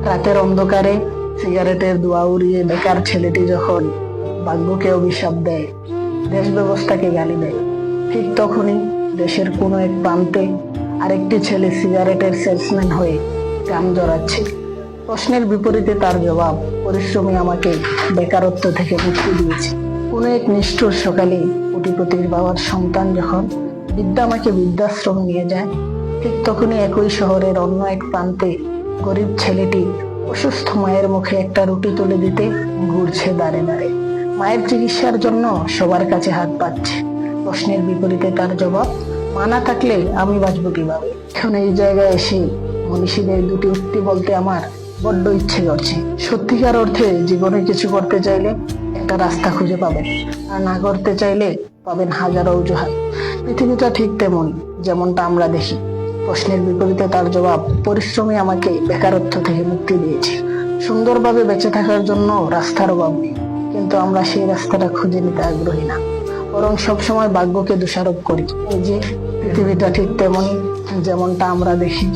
রাতের অন্ধকারে সিগারেটের ধোঁয়া উড়িয়ে বেকার ছেলেটি যখন ভাগ্যকে অভিশাপ দেয়, দেশ ব্যবস্থাকে গালি দেয়, ঠিক তখনই দেশের কোনো এক প্রান্তে আরেকটি ছেলে সিগারেটের সেলসম্যান হয়ে গান জড়াচ্ছে। প্রশ্নের বিপরীতে তার জবাব, পরিশ্রমী আমাকে বেকারত্ব থেকে মুক্তি দিয়েছে। কোনো এক নিষ্ঠুর সকালে কোটিপতির বাবার সন্তান যখন বিদ্যা আমাকে বৃদ্ধাশ্রমে নিয়ে যায়, ঠিক তখনই একই শহরের অন্য এক প্রান্তে গরিব ছেলেটি অসুস্থ মায়ের মুখে একটা রুটি তুলে দিতে ঘুরছে দাঁড়ে দাঁড়ে। মায়ের চিকিৎসার জন্য সবার কাছে হাত পাচ্ছে। প্রশ্নের বিপরীতে তার জবাব, মা না থাকলে আমি বাঁচবো কিভাবে? এখন এই জায়গায় এসে মনীষীদের দুটি উক্তি বলতে আমার বড্ড ইচ্ছে করছে। সত্যিকার অর্থে জীবনে কিছু করতে চাইলে একটা রাস্তা খুঁজে পাবেন, আর না করতে চাইলে পাবেন হাজারো অজুহাত। পৃথিবীটা ঠিক তেমন যেমনটা আমরা দেখি। প্রশ্নের বিপরীতে তার জবাব, পরিশ্রমী আমাকে বেকারত্ব থেকে মুক্তি দিয়েছে। সুন্দরভাবে বেঁচে থাকার জন্য রাস্তার অভাব নেই, কিন্তু আমরা সেই রাস্তাটা খুঁজে নিতে আগ্রহী না, বরং সবসময় ভাগ্যকে দোষারোপ করি। এই যে পৃথিবীটা ঠিক তেমনই যেমনটা আমরা দেখি।